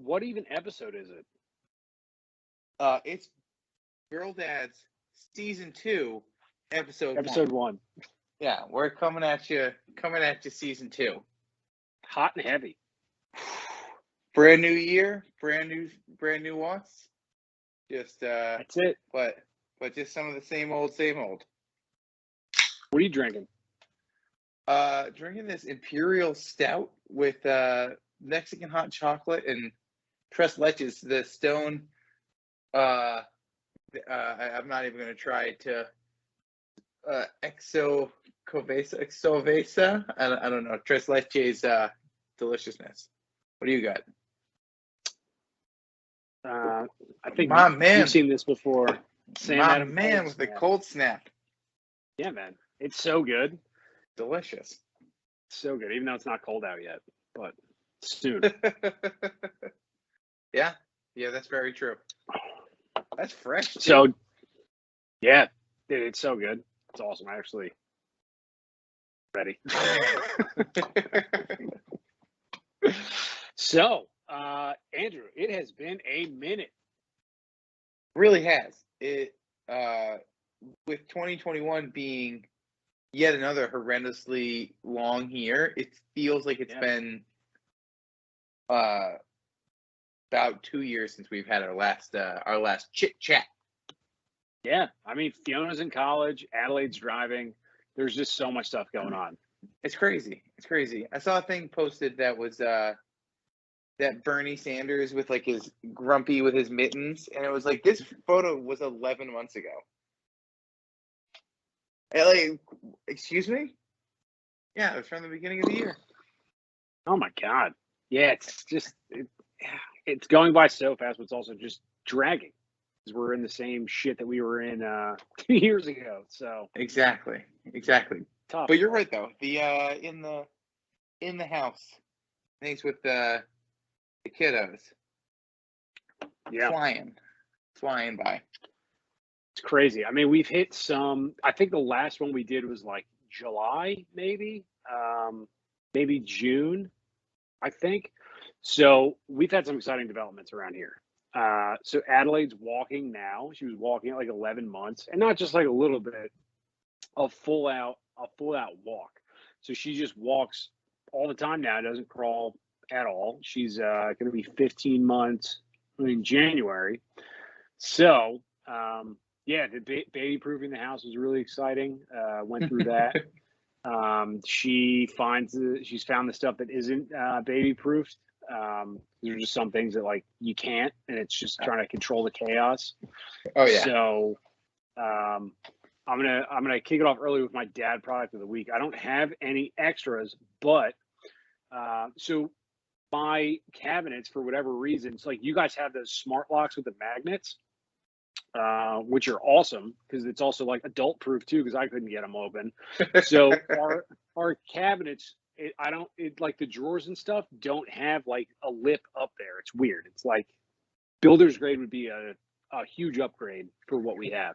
what even episode is it? It's Girl Dads Season 2, Episode 1. Yeah, we're coming at you Season 2. Hot and heavy. Brand new year, brand new wants. Just That's it. But just some of the same old. What are you drinking? Drinking this Imperial Stout with Mexican hot chocolate and tres leches. The Stone. I'm not even going to try to. Exovesa. I don't know. Tres leches deliciousness. What do you got? I think my man, you've seen this before. My man with the cold snap. Yeah, man. It's so good. Delicious. So good, even though it's not cold out yet, but soon. Yeah, that's very true. That's fresh, too. So, yeah, dude, it's so good. It's awesome. I'm actually ready. So, Andrew, it has been a minute. Really has. It with 2021 being yet another horrendously long year, it feels like it's been about 2 years since we've had our last chit chat. Yeah, I mean, Fiona's in college, Adelaide's driving. There's just so much stuff going on. It's crazy. I saw a thing posted that was that Bernie Sanders with like his grumpy with his mittens, and it was like this photo was 11 months ago. Like, excuse me? Yeah, it was from the beginning of the year. Oh my God! Yeah, it's just it's going by so fast, but it's also just dragging. We're in the same shit that we were in 2 years ago. So exactly. Tough. But you're right though. The in the house, things with the kiddos, flying by. It's crazy. I mean, we've hit some. I think the last one we did was like July, maybe June. I think. So we've had some exciting developments around here. So Adelaide's walking now. She was walking at like 11 months, and not just like a little bit, a full out walk. So she just walks all the time now. Doesn't crawl at all. She's going to be 15 months in January. So the baby proofing the house was really exciting. Went through that. She's found the stuff that isn't baby proofed. There's just some things that like you can't, and it's just trying to control the chaos. Oh yeah. So I'm gonna kick it off early with my dad product of the week. I don't have any extras, but so my cabinets, for whatever reason, it's like you guys have those smart locks with the magnets, which are awesome because it's also like adult proof too, because I couldn't get them open. So our cabinets, like the drawers and stuff don't have like a lip up there. It's weird. It's like builder's grade would be a huge upgrade for what we have.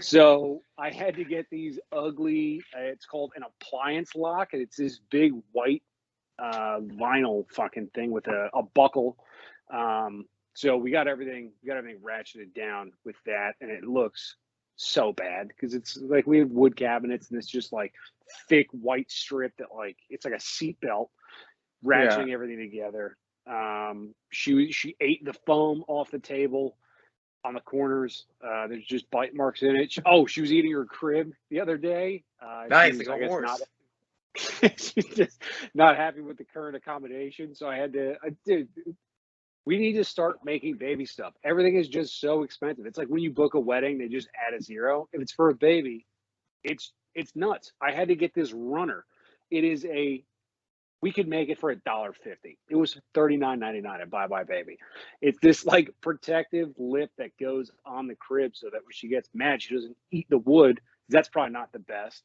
So I had to get these ugly, it's called an appliance lock, and it's this big white vinyl fucking thing with a buckle. So we got everything ratcheted down with that, and it looks so bad because it's like we have wood cabinets and it's just like thick white strip that like it's like a seat belt ratcheting everything together. She ate the foam off the table on the corners. There's just bite marks in it. She was eating her crib the other day. Nice, like a horse. She's just not happy with the current accommodation, so I had to. We need to start making baby stuff. Everything is just so expensive. It's like when you book a wedding, they just add a zero. If it's for a baby, it's nuts. I had to get this runner. We could make it for $1.50. It was $39.99 at Bye Bye Baby. It's this like protective lip that goes on the crib so that when she gets mad, she doesn't eat the wood. That's probably not the best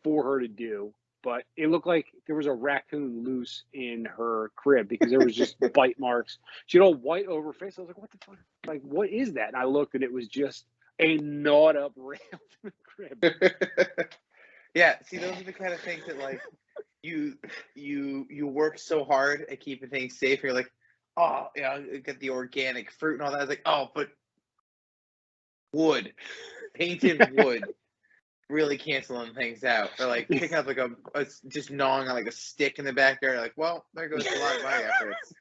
for her to do. But it looked like there was a raccoon loose in her crib because there was just bite marks. She had all white over her face. I was like, what the fuck? Like, what is that? And I looked and it was just a gnawed up rail in the crib. Yeah, see, those are the kind of things that like you work so hard at keeping things safe. You're like, oh, get the organic fruit and all that. I was like, oh, but wood, painted wood, really canceling things out. Or like picking up like just gnawing on like a stick in the backyard. Like, well, there goes a lot of my efforts.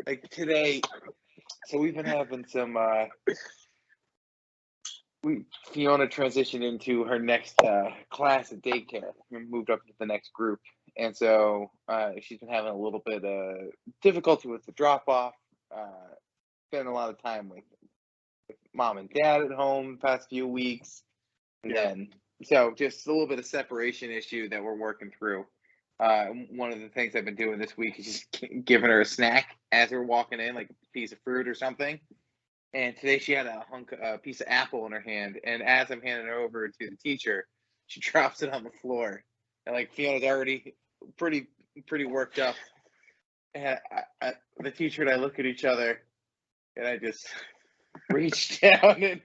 Like today, so we've been having some. Fiona transitioned into her next class at daycare. We moved up to the next group, and so she's been having a little bit of difficulty with the drop off. Spending a lot of time with mom and dad at home the past few weeks, and then so just a little bit of separation issue that we're working through. One of the things I've been doing this week is just giving her a snack as we're walking in, like a piece of fruit or something. And today she had a piece of apple in her hand, and as I'm handing it over to the teacher, she drops it on the floor, and like Fiona's already pretty worked up. And the teacher and I look at each other, and I just reach down and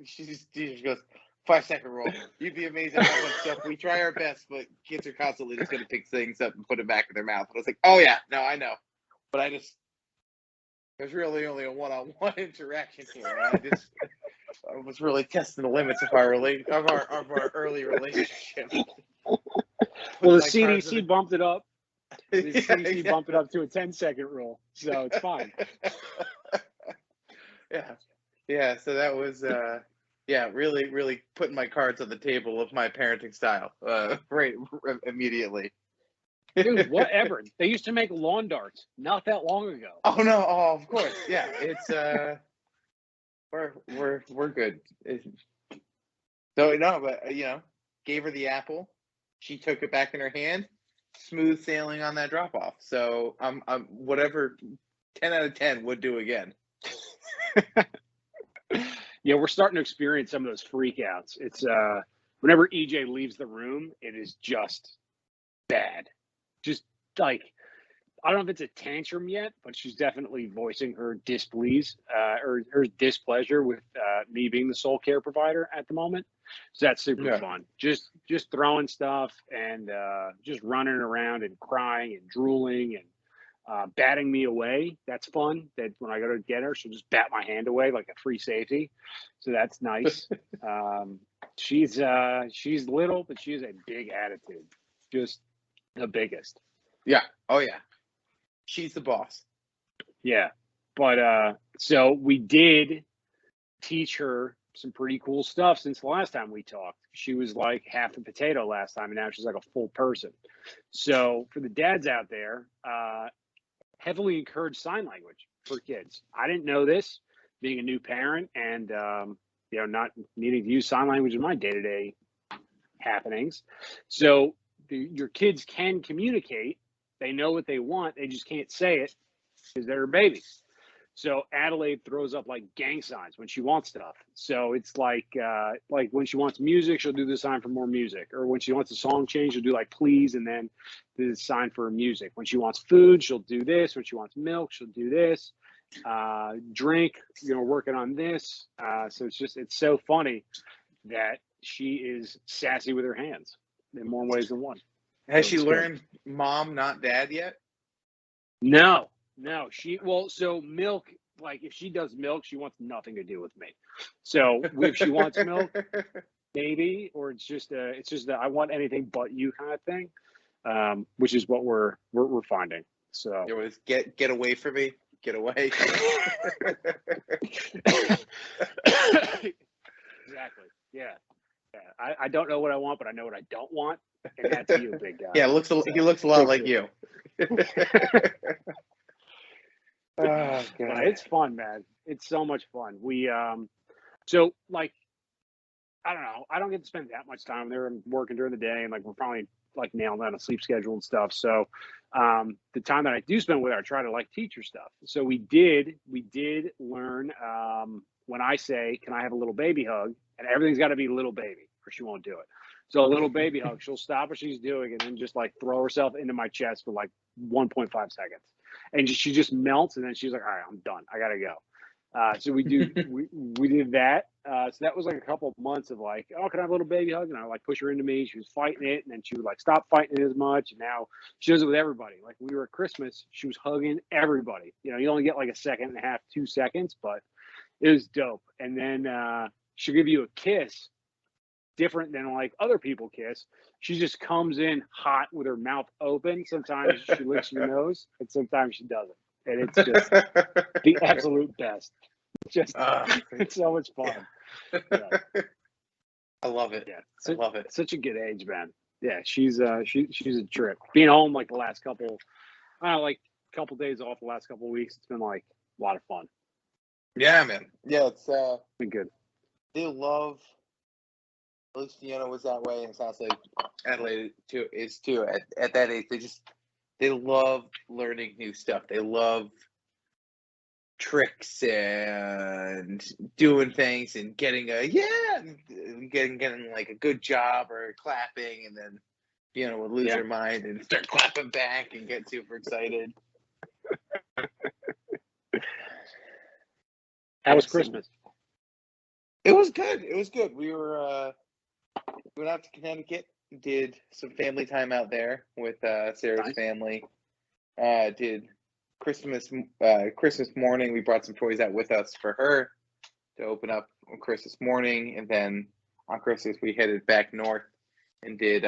she goes, 5-second rule. You'd be amazed at how much stuff we try our best, but kids are constantly just gonna pick things up and put it back in their mouth. And I was like, oh yeah, no, I know, but there's really only a one-on-one interaction here. I was really testing the limits of our early relationship. Well, the CDC bumped it up. The CDC bumped it up to a 10-second rule, so it's fine. Yeah. So that was really putting my cards on the table of my parenting style. Right, immediately. Dude, whatever. They used to make lawn darts not that long ago. Oh no! Oh, of course. Yeah, it's we're good. So no, but gave her the apple. She took it back in her hand. Smooth sailing on that drop off. So I'm whatever 10 out of 10 would do again. Yeah, we're starting to experience some of those freakouts. It's whenever EJ leaves the room, it is just bad. Just like, I don't know if it's a tantrum yet, but she's definitely voicing her displease or her displeasure with me being the sole care provider at the moment. So that's super fun. Just throwing stuff and just running around and crying and drooling and batting me away. That's fun. That when I go to get her, she'll just bat my hand away like a free safety. So that's nice. She's little, but she has a big attitude. Just the biggest. Yeah. Oh yeah. She's the boss. Yeah. But so we did teach her some pretty cool stuff since the last time we talked. She was like half a potato last time, and now she's like a full person. So for the dads out there, heavily encourage sign language for kids. I didn't know this, being a new parent and not needing to use sign language in my day-to-day happenings. So your kids can communicate. They know what they want. They just can't say it because they're babies. So Adelaide throws up like gang signs when she wants stuff. So it's like when she wants music, she'll do the sign for more music. Or when she wants a song change, she'll do like please and then do the sign for music. When she wants food, she'll do this. When she wants milk, she'll do this. Drink, working on this. So it's so funny that she is sassy with her hands in more ways than one. Has she learned mom, not dad yet? No. So milk, like if she does milk, she wants nothing to do with me. So if she wants milk, maybe, or it's just that I want anything but you kind of thing, which is what we're finding. So it was get away from me, get away. Exactly. Yeah. I don't know what I want, but I know what I don't want, and that's you, big guy. Yeah, he looks a lot like you. Oh, God. It's fun, man. It's so much fun. We so like I don't know. I don't get to spend that much time there. I'm working during the day, and like we're probably like nailing down a sleep schedule and stuff. So the time that I do spend with her, I try to like teach her stuff. So we did learn when I say, "Can I have a little baby hug?" and everything's got to be little baby, or she won't do it. So a little baby hug, she'll stop what she's doing and then just like throw herself into my chest for like 1.5 seconds. And she just melts, and then she's like, all right, I'm done. I got to go. So we did that. So that was like a couple of months of like, oh, can I have a little baby hug? And I like push her into me. She was fighting it, and then she would like stop fighting it as much. And now she does it with everybody. Like we were at Christmas, she was hugging everybody. You know, you only get like a second and a half, 2 seconds, but it was dope. And then she'll give you a kiss, different than like other people kiss. She just comes in hot with her mouth open. Sometimes she licks your nose, and sometimes she doesn't. And it's just the absolute best. Just it's so much fun. Yeah. I love it. Yeah, I love it. Such a good age, man. Yeah, she's a trip. Being home like the last couple, I don't know, like a couple days off the last couple of weeks. It's been like a lot of fun. Yeah, man. Yeah, it's been good. They love. At least Fiona was that way, and it sounds like Adelaide is too. At that age, they love learning new stuff. They love tricks and doing things and getting getting like a good job or clapping, and then Fiona would lose her mind and start clapping back and get super excited. How was Christmas? It was good. It was good. We went out to Connecticut, did some family time out there with Sarah's family. Did Christmas morning. We brought some toys out with us for her to open up on Christmas morning, and then on Christmas we headed back north and did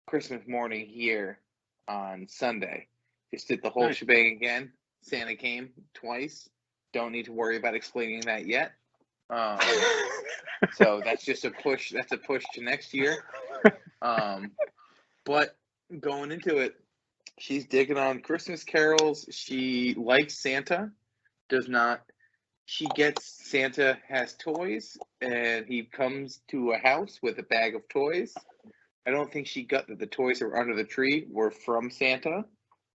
Christmas morning here on Sunday. Just did the whole shebang again. Santa came twice. Don't need to worry about explaining that yet. So that's just a push. That's a push to next year. But going into it, she's digging on Christmas carols. She likes Santa. She gets Santa has toys, and he comes to a house with a bag of toys. I don't think she got that the toys that were under the tree were from Santa,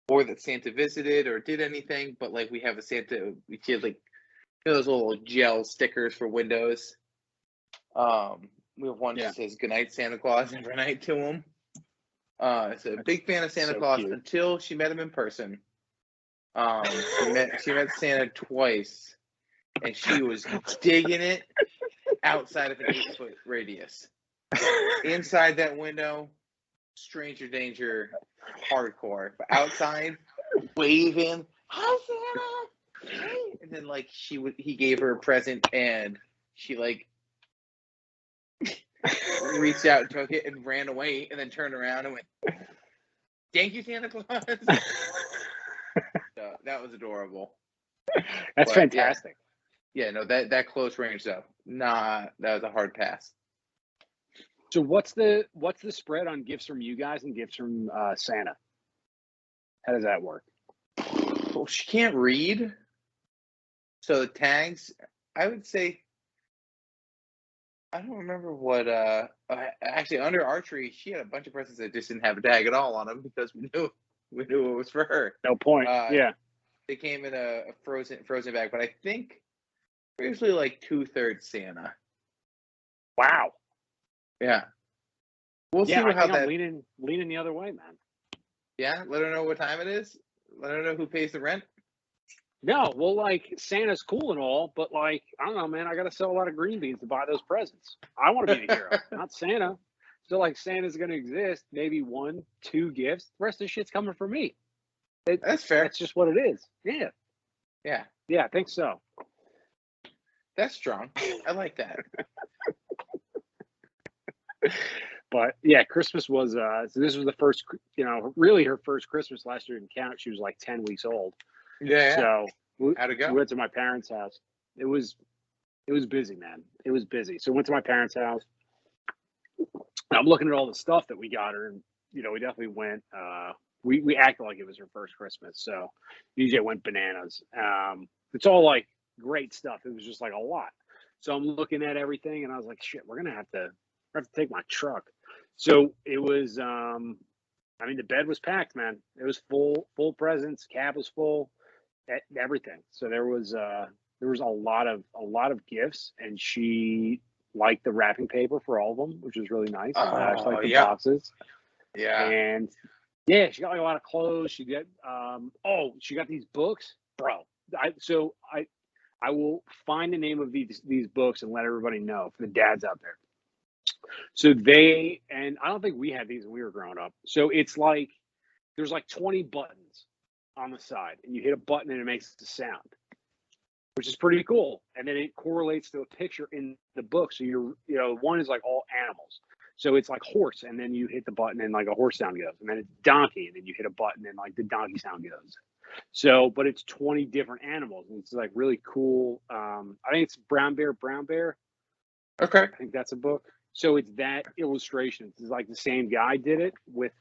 or that Santa visited or did anything. But like we have a Santa, we did like those little gel stickers for windows. We have one that says "Good night, Santa Claus" every night to him. So a big fan of Santa Claus cute. Until she met him in person. She met Santa twice, and she was digging it outside of an 8-foot radius. Inside that window, stranger danger, hardcore. But outside, waving, "Hi, Santa!" And then like he gave her a present, and she like reached out and took it and ran away, and then turned around and went, "Thank you, Santa Claus." So that was adorable. That's fantastic. Yeah, no, that close range though, that was a hard pass. So what's the spread on gifts from you guys and gifts from Santa? How does that work? Well, she can't read, so the tags, I would say, I don't remember what. Actually, under archery, she had a bunch of presents that just didn't have a tag at all on them because we knew it was for her. No point. They came in a frozen bag, but I think we're usually like 2/3 Santa. Wow. Yeah. We'll see how that. I'm leaning the other way, man. Yeah. Let her know what time it is. Let her know who pays the rent. No, well, like Santa's cool and all, but like I don't know, man. I got to sell a lot of green beans to buy those presents. I want to be the hero, not Santa. So like Santa's going to exist, maybe 1, 2 gifts. The rest of the shit's coming from me. That's fair. That's just what it is. Yeah. Yeah. Yeah, I think so. That's strong. I like that. But yeah, Christmas was so this was the first, really her first Christmas last year. Didn't count. She was like 10 weeks old. Yeah. So how'd it go? We went to my parents' house. It was busy, man. It was busy. So went to my parents' house. I'm looking at all the stuff that we got her, and we definitely went. We acted like it was her first Christmas, so DJ went bananas. It's all like great stuff. It was just like a lot. So I'm looking at everything, and I was like, shit, we're gonna have to take my truck. So it was. The bed was packed, man. It was full presents. Cab was full. Everything. So there was a lot of gifts, and she liked the wrapping paper for all of them, which was really nice. She liked the boxes. Yeah. And she got like a lot of clothes. She got she got these books, bro. I I will find the name of these books and let everybody know for the dads out there. So and I don't think we had these when we were growing up. So it's like there's like 20 buttons on the side, and you hit a button and it makes a sound, which is pretty cool. And then it correlates to a picture in the book. So one is like all animals. So it's like horse, and then you hit the button and like a horse sound goes, and then it's donkey, and then you hit a button and like the donkey sound goes. So, but it's 20 different animals, and it's like really cool. I think it's Brown Bear. Okay. I think that's a book. So it's that illustration. It's like the same guy did it with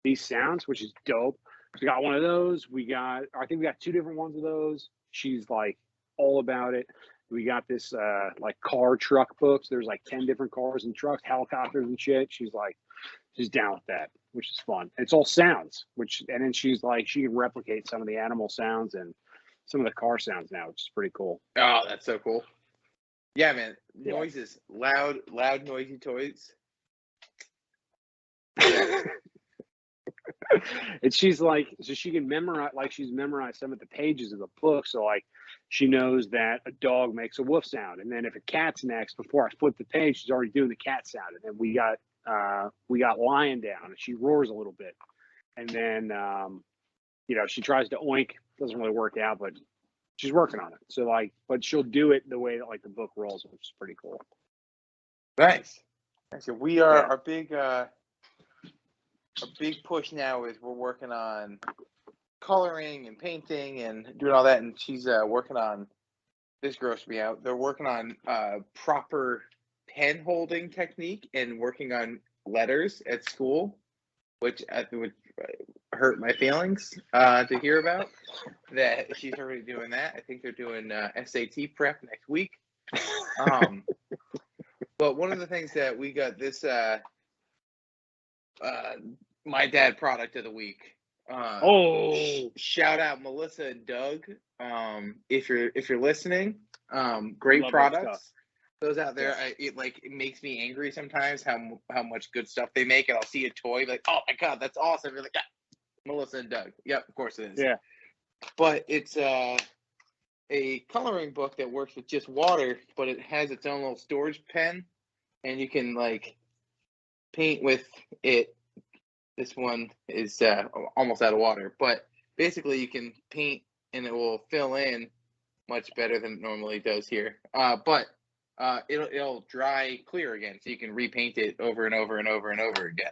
these sounds, which is dope. So we got one of those. I think we got 2 different ones of those. She's like all about it. We got this like car truck books. There's like 10 different cars and trucks, helicopters and shit. She's down with that, which is fun. It's all sounds, and then she's like, she can replicate some of the animal sounds and some of the car sounds now, which is pretty cool. Oh, that's so cool. Yeah, man. Yeah. Noises, loud, noisy toys. And she's like, so she can memorize, like she's memorized some of the pages of the book. So like she knows that a dog makes a woof sound. And then if a cat's next, before I flip the page, she's already doing the cat sound. And then we got lion down, and she roars a little bit. And then, she tries to oink, doesn't really work out, but she's working on it. So like, but she'll do it the way that like the book rolls, which is pretty cool. Nice. So we are our big push now is we're working on coloring and painting and doing all that, and she's working on, this grossed me out, they're working on proper pen holding technique and working on letters at school, which I think would hurt my feelings to hear about that she's already doing that. I think they're doing SAT prep next week. But one of the things that we got this my dad product of the week. Shout out Melissa and Doug. If you're listening, great products. Those out there, it makes me angry sometimes how much good stuff they make, and I'll see a toy like, oh my god, that's awesome. You're like, ah, Melissa and Doug. Yep, of course it is. Yeah. But it's a coloring book that works with just water, but it has its own little storage pen, and you can like paint with it. This one is almost out of water, but basically you can paint and it will fill in much better than it normally does here. But it'll dry clear again, so you can repaint it over and over and over and over again.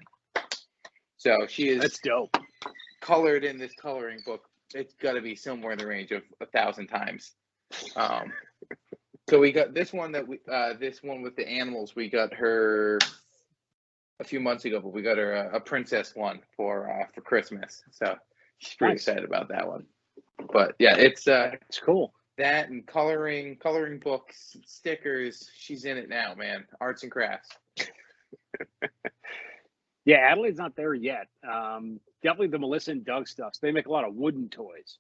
So she is, that's dope, colored in this coloring book. It's got to be somewhere in the range of 1,000 times. So we got this one this one with the animals. We got her a few months ago, but we got her a princess one for Christmas. So she's pretty excited about that one. But yeah, it's cool. That and coloring books, stickers. She's in it now, man. Arts and crafts. Yeah, Adelaide's not there yet. Definitely the Melissa and Doug stuff. So they make a lot of wooden toys.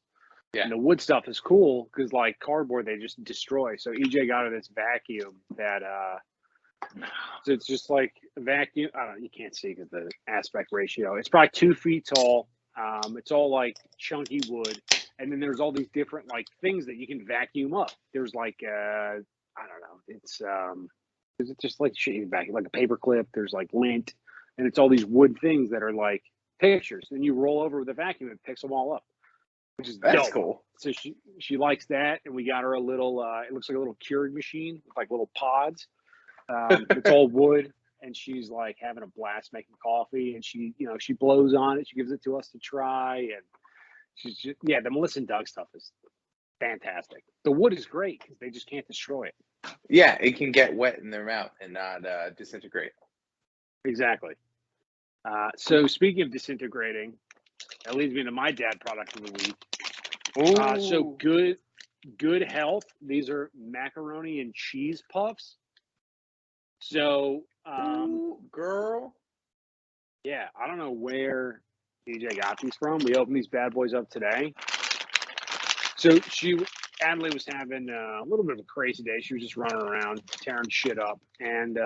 Yeah. And the wood stuff is cool because like cardboard, they just destroy. So EJ got her this vacuum that so it's just like a vacuum. I don't know, you can't see because the aspect ratio. It's probably 2 feet tall. It's all like chunky wood. And then there's all these different like things that you can vacuum up. There's like I don't know. It's just like shit you can vacuum, like a paper clip. There's like lint, and it's all these wood things that are like pictures. And you roll over with a vacuum and picks them all up, which is That's dope. cool. So she likes that, and we got her a little. It looks like a little Keurig machine with like little pods. It's all wood, and she's like having a blast making coffee. And she blows on it. She gives it to us to try, and she's just, the Melissa and Doug stuff is fantastic. The wood is great because they just can't destroy it. Yeah, it can get wet in their mouth and not disintegrate. Exactly. So speaking of disintegrating, that leads me to my dad product of the week. So good health. These are macaroni and cheese puffs. So, girl. Yeah, I don't know where DJ got these from. We opened these bad boys up today. So Adelaide was having a little bit of a crazy day. She was just running around, tearing shit up, and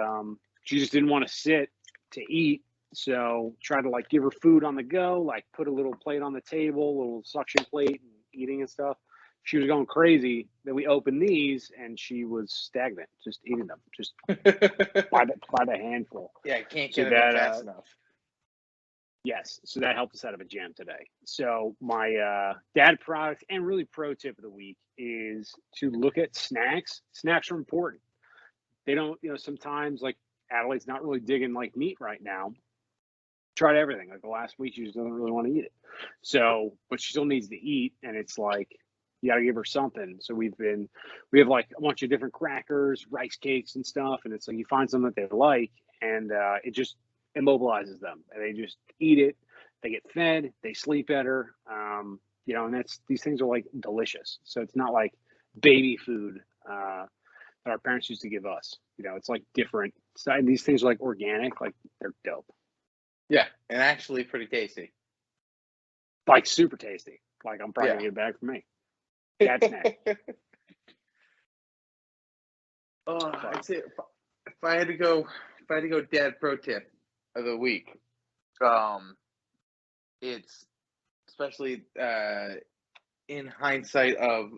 she just didn't want to sit to eat. So tried to like give her food on the go, like put a little plate on the table, a little suction plate, and eating and stuff. she was going crazy. Then we opened these, and she was stagnant, just eating them, just by the handful. Yeah, can't So get enough that fast enough. yes, so that helped us out of a jam today. So my dad product and really pro tip of the week is to look at snacks. Snacks are important. They don't, sometimes like Adelaide's not really digging like meat right now. Tried everything. Like the last week, she just doesn't really want to eat it. So, but she still needs to eat, and it's like you got to give her something. So we have like a bunch of different crackers, rice cakes, and stuff, and it's like you find something that they like, and it just immobilizes them, and they just eat it. They get fed, they sleep better, and these things are like delicious. So it's not like baby food that our parents used to give us. It's like different. So, and these things are like organic, like they're dope. Yeah, and actually pretty tasty. Like super tasty. Like I'm probably gonna get it back for me. Dad snack. I'd say if I had to go dad pro tip of the week, it's especially in hindsight of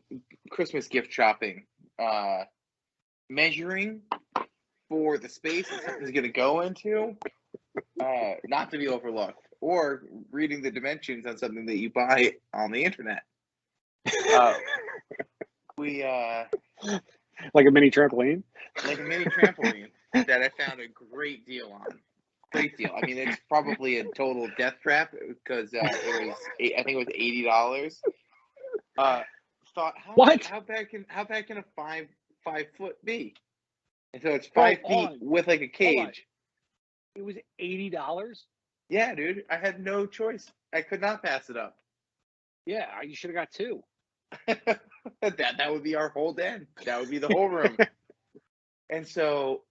Christmas gift shopping, measuring for the space that something's going to go into, not to be overlooked, or reading the dimensions on something that you buy on the internet. We like a mini trampoline. Like a mini trampoline that I found a great deal on. Great deal. I mean, it's probably a total death trap because I think it was $80. Thought how bad can a 5 foot be? And so it's 5 feet with like a cage. It was $80. Yeah, dude. I had no choice. I could not pass it up. Yeah, you should have got two. that would be our whole den. That would be the whole room. And so,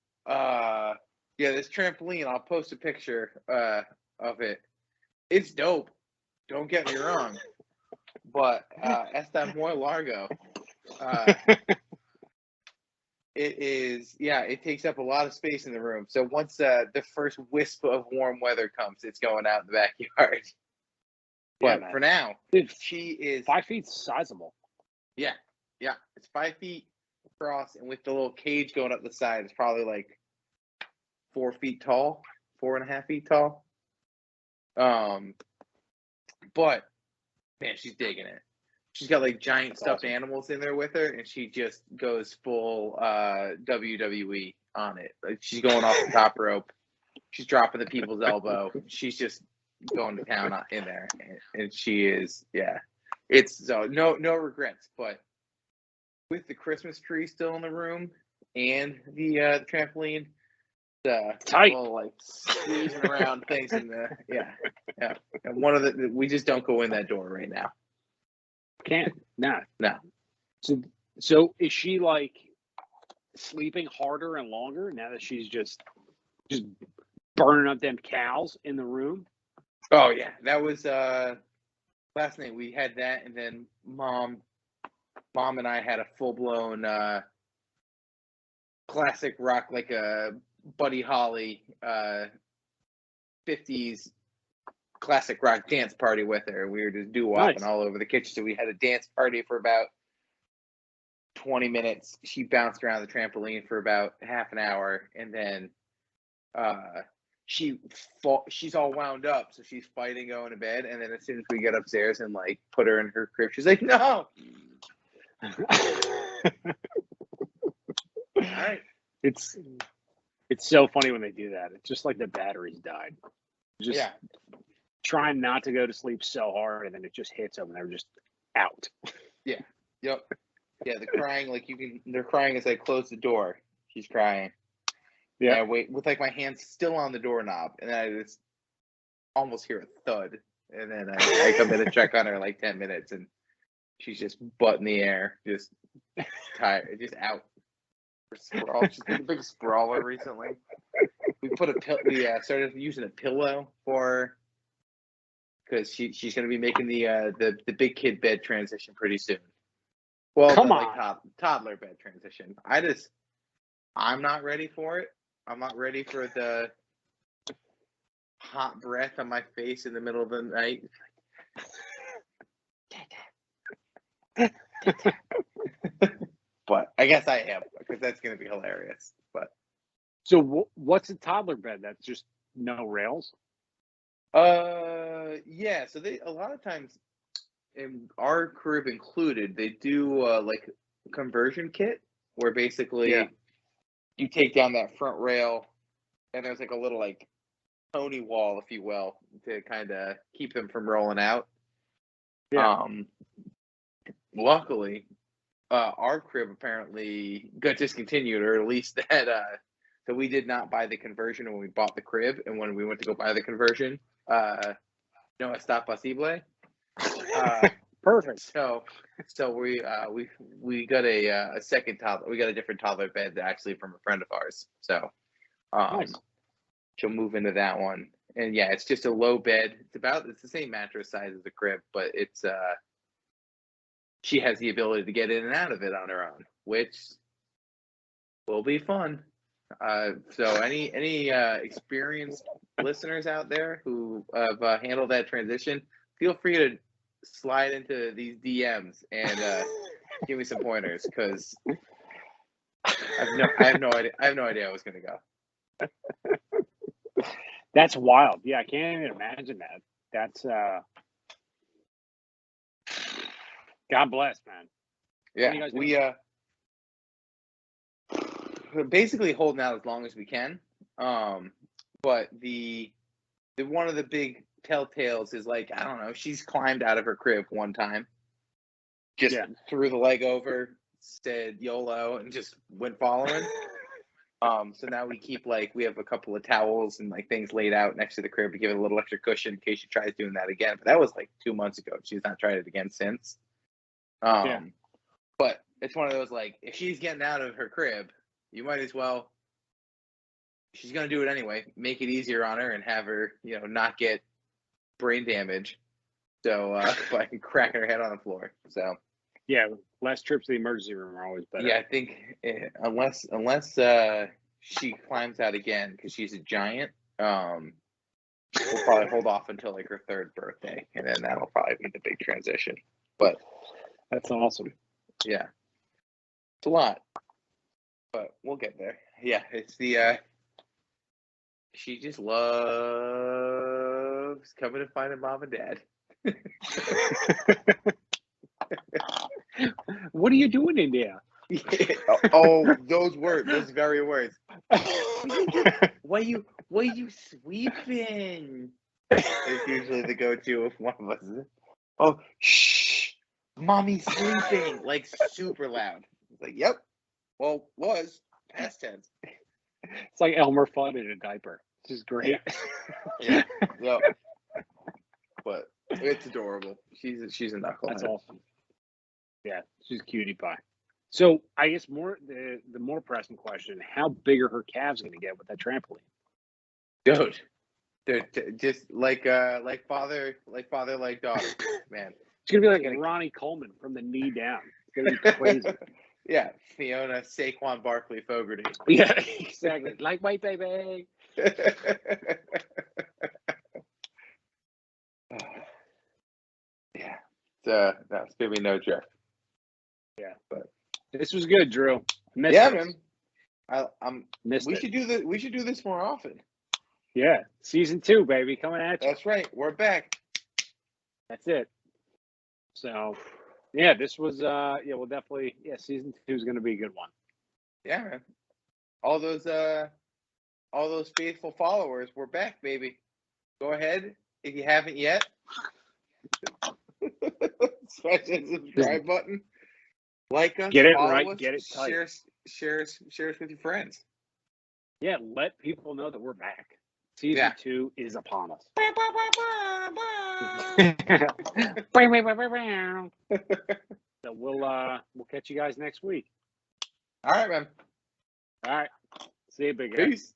this trampoline, I'll post a picture of it. It's dope. Don't get me wrong. But está muy largo. It takes up a lot of space in the room. So once the first wisp of warm weather comes, it's going out in the backyard. But for now, she is 5 feet sizable. Yeah. It's 5 feet across, and with the little cage going up the side, it's probably like 4 feet tall, 4.5 feet tall. But man, she's digging it. She's got like giant stuffed animals in there with her, and she just goes full WWE on it. Like she's going off the top rope. She's dropping the people's elbow. She's just going to town in there, and she is, it's so no regrets. But with the Christmas tree still in the room and the trampoline, tight, little, like squeezing around things in the and one of we just don't go in that door right now. Can't. No. So is she like sleeping harder and longer now that she's just burning up them cows in the room? Oh yeah, that was last night. We had that, and then mom and I had a full blown classic rock, like a Buddy Holly 50s classic rock dance party with her. We were just doo-wopping all over the kitchen. So we had a dance party for about 20 minutes. She bounced around the trampoline for about half an hour, and then she's all wound up, so she's fighting going to bed. And then as soon as we get upstairs and like put her in her crib, she's like, "No." All right. It's so funny when they do that. It's just like the batteries died. Just trying not to go to sleep so hard, and then it just hits them, and they're just out. Yeah. Yep. Yeah, the crying, like they're crying as I close the door. She's crying. Yeah. I wait with like my hands still on the doorknob, and then I just almost hear a thud, and then I come in and check on her in like 10 minutes, and she's just butt in the air, just tired, just out. She's been a big sprawler recently. We started using a pillow for her because she's going to be making the big kid bed transition pretty soon. Well, like toddler bed transition. I'm not ready for it. I'm not ready for the hot breath on my face in the middle of the night. But I guess I am, because that's going to be hilarious. But So what's a toddler bed? That's just no rails? yeah. So they a lot of times, in our crib included, they do like a conversion kit where Yeah. basically you take down that front rail, and there's like a little like pony wall, if you will, to kind of keep them from rolling out. Yeah. Luckily, our crib apparently got discontinued, or at least that. So we did not buy the conversion when we bought the crib, and when we went to go buy the conversion, no está posible. Perfect. So we got a second toddler. We got a different toddler bed actually from a friend of ours. So Nice. she'll move into that one. And yeah, it's just a low bed. It's the same mattress size as the crib, but it's she has the ability to get in and out of it on her own, which will be fun. So any experienced listeners out there who have handled that transition, feel free to slide into these DMs and give me some pointers, because I have no idea. I have no idea how it's going to go. That's wild. Yeah, I can't even imagine that. That's God bless, man. Yeah, we basically holding out as long as we can. But the one of the big telltales is, like, I don't know, she's climbed out of her crib one time, just threw the leg over, said YOLO, and just went following. So now we have a couple of towels and like things laid out next to the crib to give it a little extra cushion in case she tries doing that again. But that was like 2 months ago. She's not tried it again since. But it's one of those, like, if she's getting out of her crib, you might as well, she's going to do it anyway, make it easier on her and have her, not get brain damage. So by cracking her head on the floor. So yeah, less trips to the emergency room are always better. yeah, I think unless she climbs out again, because she's a giant, we'll probably hold off until like her 3rd birthday, and then that'll probably be the big transition. But that's awesome. Yeah, it's a lot, but we'll get there. Yeah, it's the she just loves coming and finding mom and dad. What are you doing in there? Oh, those very words. Why you sweeping? It's usually the go-to if one of us is. Oh, shh, mommy's sleeping, like super loud. It's like, yep. Well, was past tense. It's like Elmer Fudd in a diaper. This is great. Yeah. Yep. But it's adorable. She's a knucklehead. That's awesome. Yeah, she's a cutie pie. So I guess the more pressing question: how big are her calves going to get with that trampoline? Dude, they're just like father like daughter, man. It's gonna be like Ronnie Coleman from the knee down. It's gonna be crazy. Yeah, Fiona Saquon Barkley Fogarty. Yeah, exactly. Like my baby. Yeah, it's gonna be no joke. Yeah, but this was good, Drew. Man. We should do this more often. Yeah, season 2, baby, coming at you. That's right. We're back. That's it. So, yeah, this was we'll definitely season 2 is going to be a good one. Yeah, man. All those faithful followers, we're back, baby. Go ahead if you haven't yet. Smash that subscribe button. Like us. Get it follow right. Us, get it tight. Share us with your friends. Yeah, let people know that we're back. Season 2 is upon us. So we'll catch you guys next week. All right, man. All right. See you, big guy. Peace.